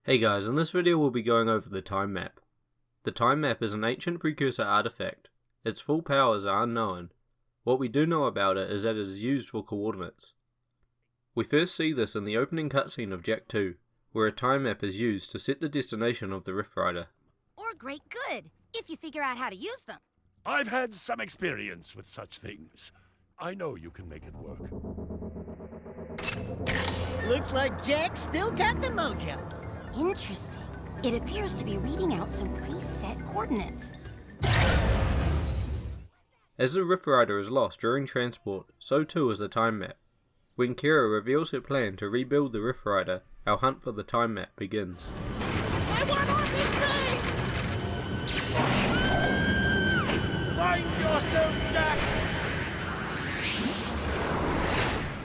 Hey guys, in this video we'll be going over the time map. The time map is an ancient precursor artifact. Its full powers are unknown. What we do know about it is that it is used for coordinates. We first see this in the opening cutscene of Jak 2, where a time map is used to set the destination of the Rift Rider. Or great good, if you figure out how to use them. I've had some experience with such things. I know you can make it work. Looks like Jak still got the mojo. Interesting. It appears to be reading out some preset coordinates. As the Rift Rider is lost during transport, so too is the time map. When Kira reveals her plan to rebuild the Rift Rider, our hunt for the time map begins. I want on this thing! Find yourself, Jak!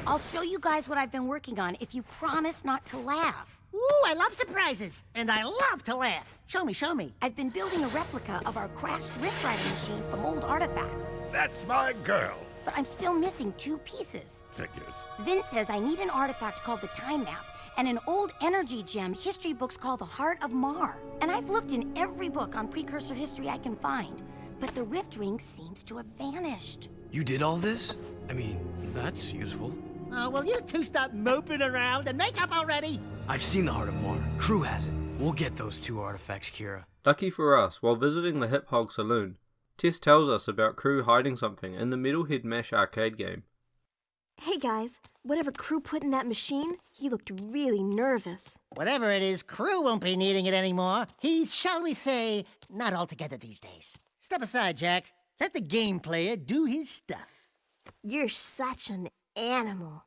I'll show you guys what I've been working on if you promise not to laugh. Ooh, I love surprises, and I love to laugh. Show me, show me. I've been building a replica of our crashed Rift Rider machine from old artifacts. That's my girl. But I'm still missing 2 pieces. Figures. Vince says I need an artifact called the Time Map and an old energy gem history books call the Heart of Mar. And I've looked in every book on precursor history I can find, but the Rift Ring seems to have vanished. You did all this? I mean, that's useful. Oh, will you two stop moping around and make up already? I've seen the Heart of Mar. Crew has it. We'll get those 2 artifacts, Kira. Lucky for us, while visiting the Hip Hog Saloon, Tess tells us about Crew hiding something in the Metalhead Mash arcade game. Hey guys, whatever Crew put in that machine, he looked really nervous. Whatever it is, Crew won't be needing it anymore. He's, shall we say, not altogether these days. Step aside, Jak. Let the game player do his stuff. You're such an animal.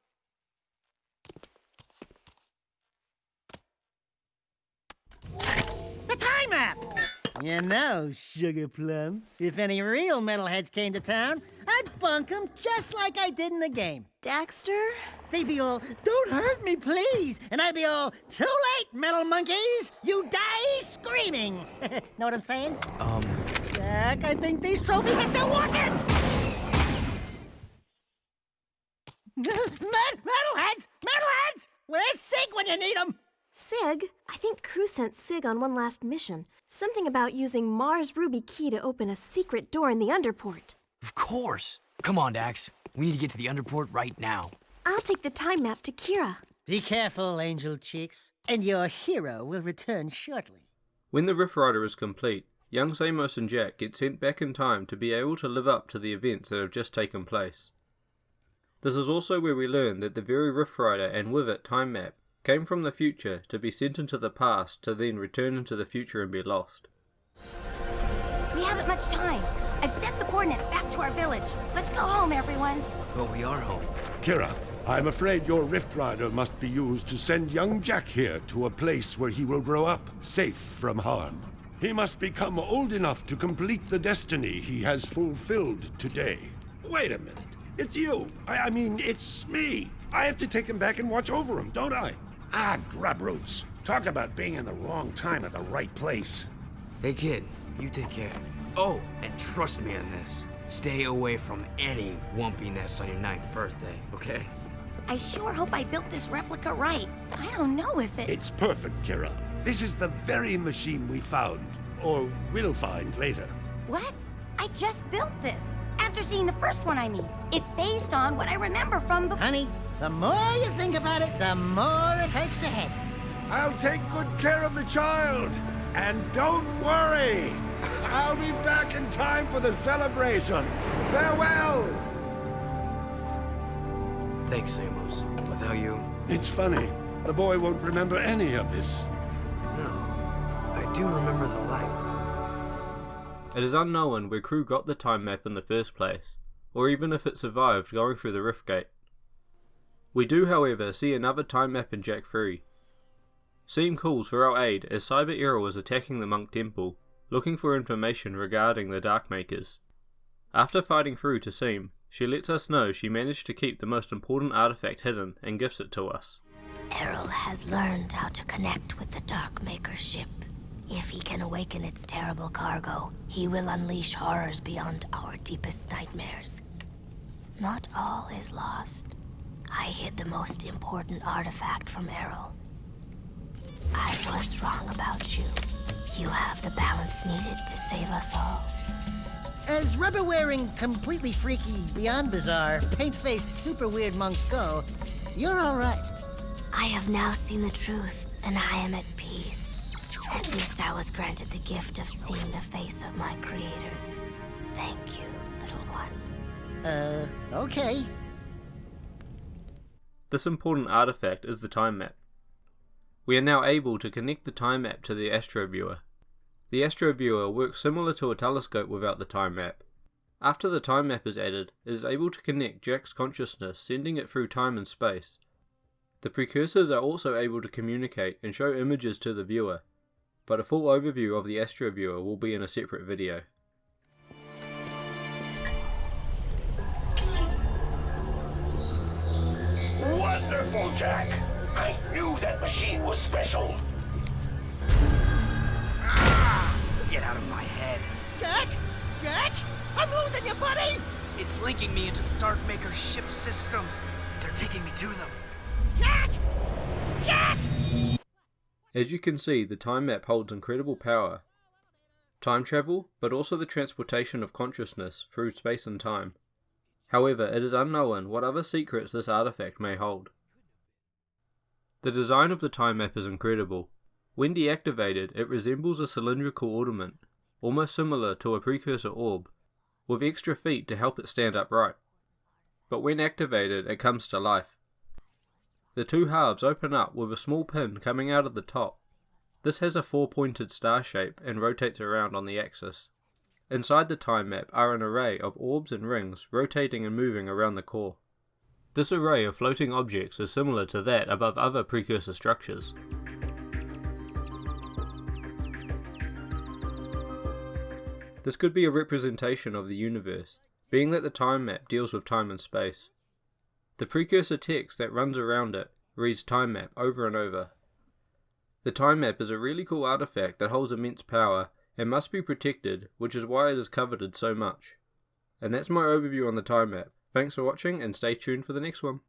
The time map! You know, Sugar Plum, if any real metalheads came to town, I'd bunk them just like I did in the game. Daxter? They'd be all, "Don't hurt me, please!" And I'd be all, "Too late, metal monkeys! You die screaming!" Know what I'm saying? Jak, I think these trophies are still working! Metalheads! Metalheads! Where's Sig when you need him? Sig? I think Crew sent Sig on one last mission. Something about using Mars Ruby Key to open a secret door in the Underport. Of course! Come on, Dax. We need to get to the Underport right now. I'll take the time map to Kira. Be careful, Angel Chicks, and your hero will return shortly. When the Rift Rider is complete, young Samos and Jak get sent back in time to be able to live up to the events that have just taken place. This is also where we learn that the very Rift Rider and with it time map came from the future to be sent into the past to then return into the future and be lost. We haven't much time. I've sent the coordinates back to our village. Let's go home, everyone. But we are home. Kira, I'm afraid your Rift Rider must be used to send young Jak here to a place where he will grow up, safe from harm. He must become old enough to complete the destiny he has fulfilled today. Wait a minute. It's you. I mean, it's me. I have to take him back and watch over him, don't I? Ah, grub roots. Talk about being in the wrong time at the right place. Hey, kid, you take care. Oh, and trust me on this. Stay away from any Wumpy nest on your 9th birthday, okay? I sure hope I built this replica right. I don't know if it... It's perfect, Kira. This is the very machine we found, or will find later. What? I just built this. After seeing the first one, I mean. It's based on what I remember from before. Honey, the more you think about it, the more it hurts the head. I'll take good care of the child. And don't worry. I'll be back in time for the celebration. Farewell. Thanks, Samos. Without you... It's funny. The boy won't remember any of this. No. I do remember the light. It is unknown where Crew got the time map in the first place, or even if it survived going through the Rift Gate. We do, however, see another time map in Jak 3. Seam calls for our aid as Cyber Errol is attacking the Monk Temple, looking for information regarding the Darkmakers. After fighting through to Seam, she lets us know she managed to keep the most important artifact hidden and gifts it to us. Errol has learned how to connect with the Darkmaker ship. If he can awaken its terrible cargo, he will unleash horrors beyond our deepest nightmares. Not all is lost. I hid the most important artifact from Errol. I was wrong about you. You have the balance needed to save us all. As rubber-wearing, completely freaky, beyond bizarre, paint-faced, super weird monks go, you're all right. I have now seen the truth, and I am at peace. At least I was granted the gift of seeing the face of my creators. Thank you, little one. Okay. This important artifact is the time map. We are now able to connect the time map to the Astro Viewer. The Astro Viewer works similar to a telescope without the time map. After the time map is added, it is able to connect Jack's consciousness, sending it through time and space. The precursors are also able to communicate and show images to the viewer, but a full overview of the Astro Viewer will be in a separate video. Wonderful, Jack! I knew that machine was special! Get out of my head. Jack? Jack? I'm losing you, buddy! It's linking me into the Darkmaker ship systems. They're taking me to them. Jack! Jack! As you can see, the time map holds incredible power. Time travel, but also the transportation of consciousness through space and time. However, it is unknown what other secrets this artifact may hold. The design of the time map is incredible. When deactivated, it resembles a cylindrical ornament, almost similar to a precursor orb, with extra feet to help it stand upright. But when activated, it comes to life. The two halves open up with a small pin coming out of the top. This has a four-pointed star shape and rotates around on the axis. Inside the time map are an array of orbs and rings rotating and moving around the core. This array of floating objects is similar to that above other precursor structures. This could be a representation of the universe, being that the time map deals with time and space. The precursor text that runs around it reads time map over and over. The time map is a really cool artifact that holds immense power and must be protected, which is why it is coveted so much. And that's my overview on the time map. Thanks for watching and stay tuned for the next one.